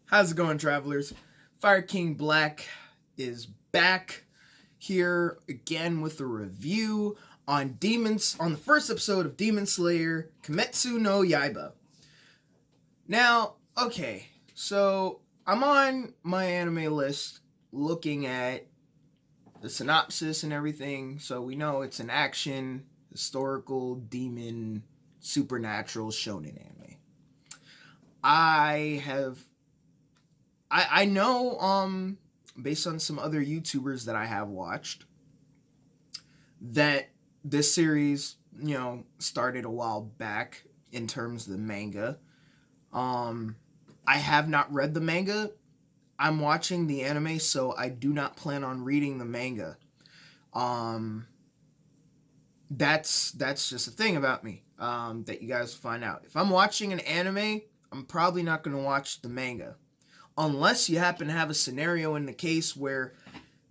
How's it going, travelers? Fire King Black is back here again with a review on the first episode of Demon Slayer Kimetsu no Yaiba. Now, okay, so I'm on my anime list looking at the synopsis and everything, so we know it's an action, historical, demon, supernatural shonen anime. I know, based on some other YouTubers that I have watched, that this series, started a while back in terms of the manga. I have not read the manga. I'm watching the anime, so I do not plan on reading the manga. That's just a thing about me, that you guys find out. If I'm watching an anime, I'm probably not going to watch the manga. Unless you happen to have a scenario in the case where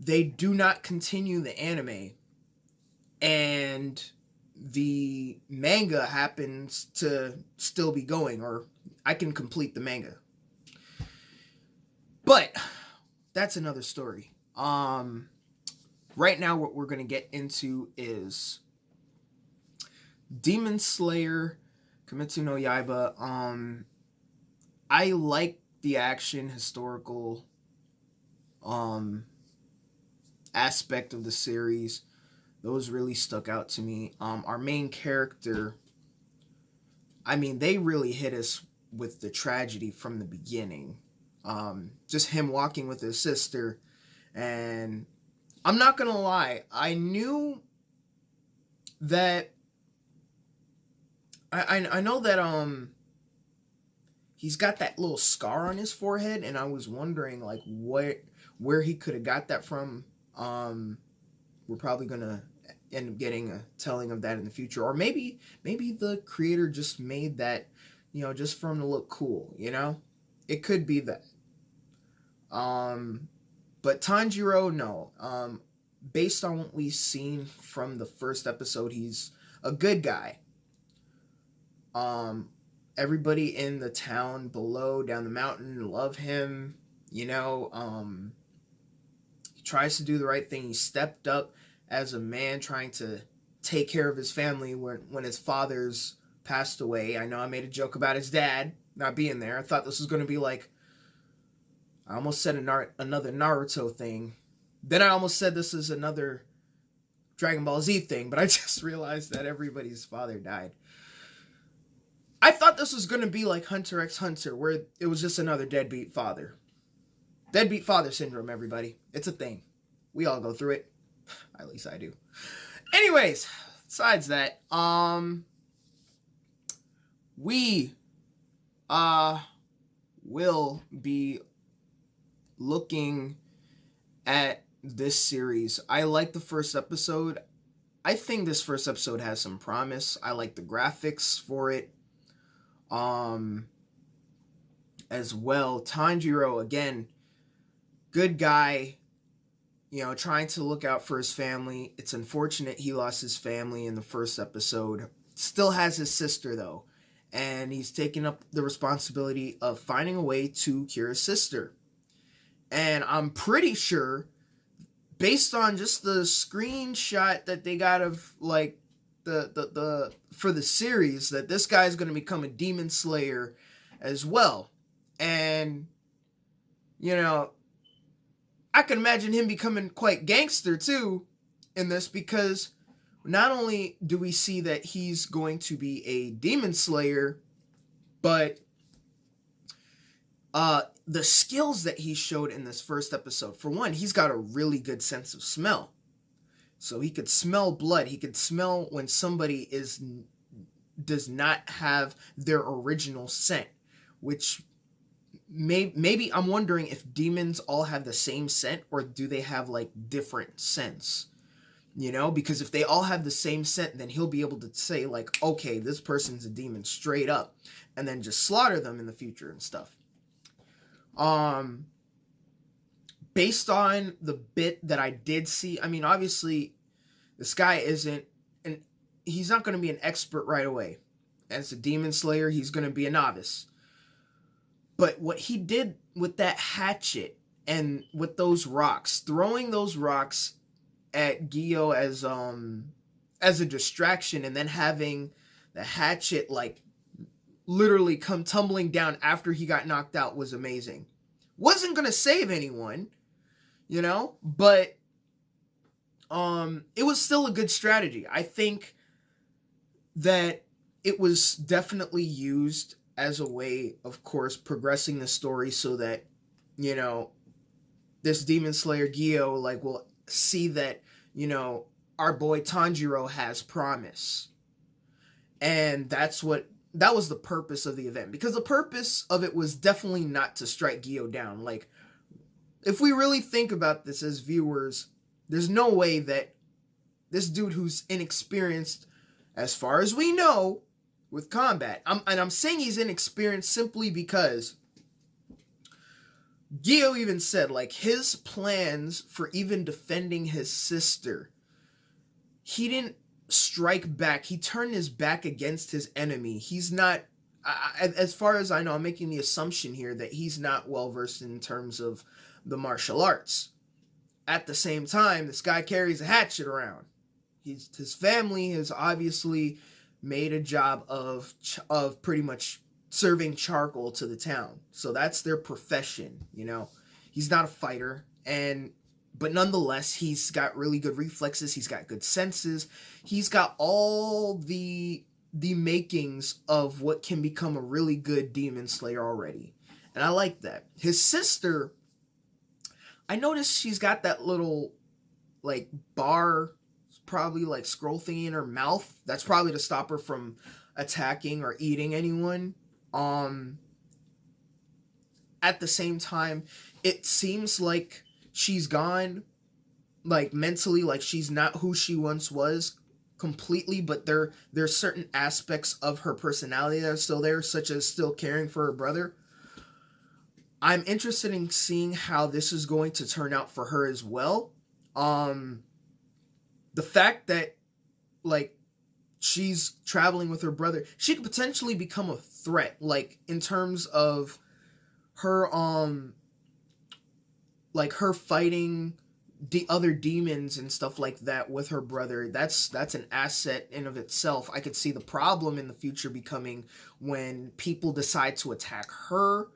they do not continue the anime and the manga happens to still be going, or I can complete the manga. But that's another story. Right now what we're going to get into is Demon Slayer Kimetsu no Yaiba. I like the action, historical aspect of the series. Those really stuck out to me. Our main character, they really hit us with the tragedy from the beginning. Just him walking with his sister, and I'm not gonna lie, I knew that I know that he's got that little scar on his forehead, and I was wondering like where he could have got that from. We're probably gonna end up getting a telling of that in the future, or maybe the creator just made that, just for him to look cool. It could be that. But Tanjirou, no. Based on what we've seen from the first episode, he's a good guy. Everybody in the town below, down the mountain, love him. He tries to do the right thing. He stepped up as a man trying to take care of his family when his father's passed away. I know I made a joke about his dad not being there. I thought this was going to be like, I almost said another Naruto thing. Then I almost said this is another Dragon Ball Z thing, but I just realized that everybody's father died. I thought this was going to be like Hunter x Hunter, where it was just another deadbeat father. Deadbeat father syndrome, everybody. It's a thing. We all go through it. At least I do. Anyways, besides that, we will be looking at this series. I like the first episode. I think this first episode has some promise. I like the graphics for it. As well, Tanjirou, again, good guy, trying to look out for his family. It's unfortunate he lost his family in the first episode. Still has his sister, though, and he's taking up the responsibility of finding a way to cure his sister. And I'm pretty sure, based on just the screenshot that they got of like the for the series, that this guy's going to become a demon slayer as well. And I can imagine him becoming quite gangster too in this, because not only do we see that he's going to be a demon slayer, but the skills that he showed in this first episode. For one, he's got a really good sense of smell. So he could smell blood. He could smell when somebody does not have their original scent, which maybe I'm wondering if demons all have the same scent, or do they have like different scents? Because if they all have the same scent, then he'll be able to say like, okay, this person's a demon straight up, and then just slaughter them in the future and stuff. Based on the bit that I did see, obviously this guy he's not going to be an expert right away. As a demon slayer, he's going to be a novice. But what he did with that hatchet and with those rocks, throwing those rocks at Gyo as a distraction, and then having the hatchet like literally come tumbling down after he got knocked out was amazing. Wasn't gonna save anyone, you know, but it was still a good strategy. I think that it was definitely used as a way, of course, progressing the story so that, you know, this Demon Slayer Gyo like will see that, you know, our boy Tanjirou has promise. And that was the purpose of the event, because the purpose of it was definitely not to strike Gyo down. Like, if we really think about this as viewers, there's no way that this dude who's inexperienced, as far as we know, with combat, I'm saying he's inexperienced simply because Gyo even said, like, his plans for even defending his sister, he didn't strike back. He turned his back against his enemy. He's not, as far as I know, I'm making the assumption here that he's not well versed in terms of the martial arts. At the same time, this guy carries a hatchet around. His family has obviously made a job of pretty much serving charcoal to the town. So that's their profession, you know. He's not a fighter, but nonetheless, he's got really good reflexes. He's got good senses. He's got all the makings of what can become a really good demon slayer already. And I like that. His sister, I noticed she's got that little, like, bar, probably like scroll thingy in her mouth. That's probably to stop her from attacking or eating anyone. At the same time, it seems like she's gone, like, mentally, like she's not who she once was completely, but there's certain aspects of her personality that are still there, such as still caring for her brother. I'm interested in seeing how this is going to turn out for her as well. The fact that, like, she's traveling with her brother, she could potentially become a threat, like, in terms of her, like, her fighting the other demons and stuff like that with her brother. That's an asset in of itself. I could see the problem in the future becoming when people decide to attack her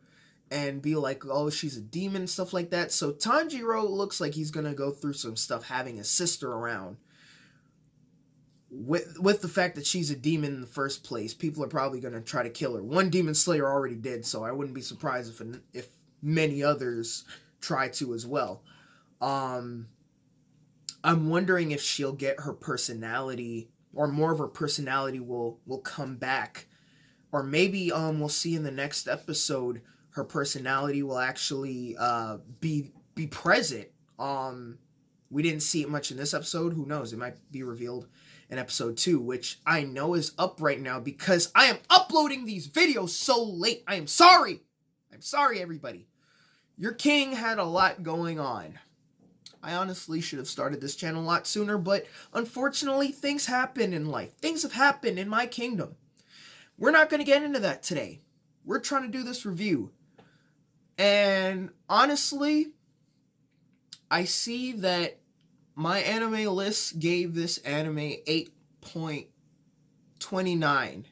and be like, oh, she's a demon, stuff like that. So Tanjiro looks like he's gonna go through some stuff having his sister around. With the fact that she's a demon in the first place, people are probably going to try to kill her. One demon slayer already did, so I wouldn't be surprised if many others try to as well. I'm wondering if she'll get her personality, or more of her personality will come back. Or maybe we'll see in the next episode her personality will actually be present. We didn't see it much in this episode. Who knows? It might be revealed in episode 2, which I know is up right now because I am uploading these videos so late. I am sorry. I'm sorry, everybody. Your king had a lot going on. I honestly should have started this channel a lot sooner, but unfortunately, things happen in life. Things have happened in my kingdom. We're not going to get into that today. We're trying to do this review. And honestly, I see that my anime list gave this anime 8.29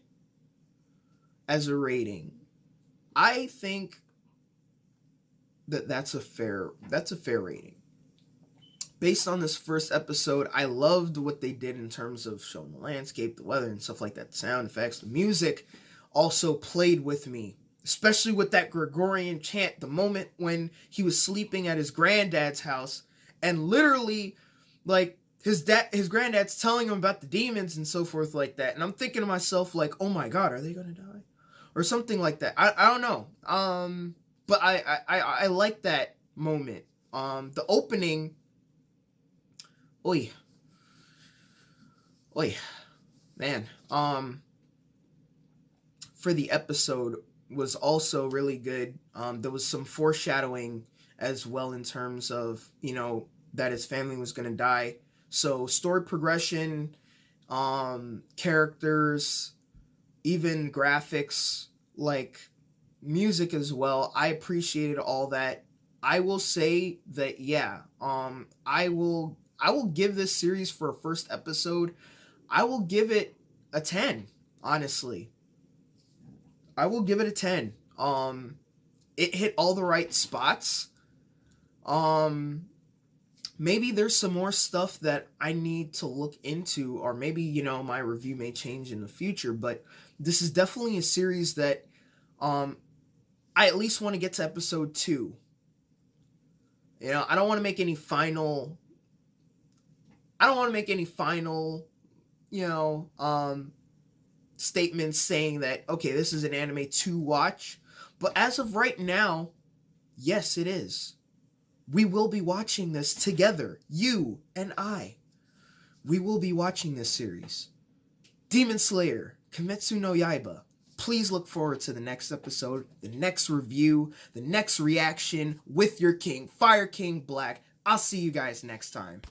as a rating. I think that's a fair rating. Based on this first episode, I loved what they did in terms of showing the landscape, the weather, and stuff like that. The sound effects, the music also played with me, especially with that Gregorian chant. The moment when he was sleeping at his granddad's house, and literally, like, his granddad's telling him about the demons and so forth like that. And I'm thinking to myself, like, oh my god, are they gonna die? Or something like that. I don't know. But I like that moment. The opening, Oi, man. For the episode was also really good. There was some foreshadowing as well in terms of, you know, that his family was going to die. So story progression, characters, even graphics, like, music as well. I appreciated all that. I will say that, yeah, I will give this series, for a first episode, I will give it a 10, honestly. I will give it a 10. It hit all the right spots. Um Maybe there's some more stuff that I need to look into, or maybe, my review may change in the future, but this is definitely a series that um I at least want to get to episode 2. I don't want to make any final I don't want to make any final, you know, statements saying that, okay, this is an anime to watch. But as of right now, yes, it is. We will be watching this together, you and I. We will be watching this series. Demon Slayer, Kimetsu no Yaiba. Please look forward to the next episode, the next review, the next reaction with your king, Fire King Black. I'll see you guys next time.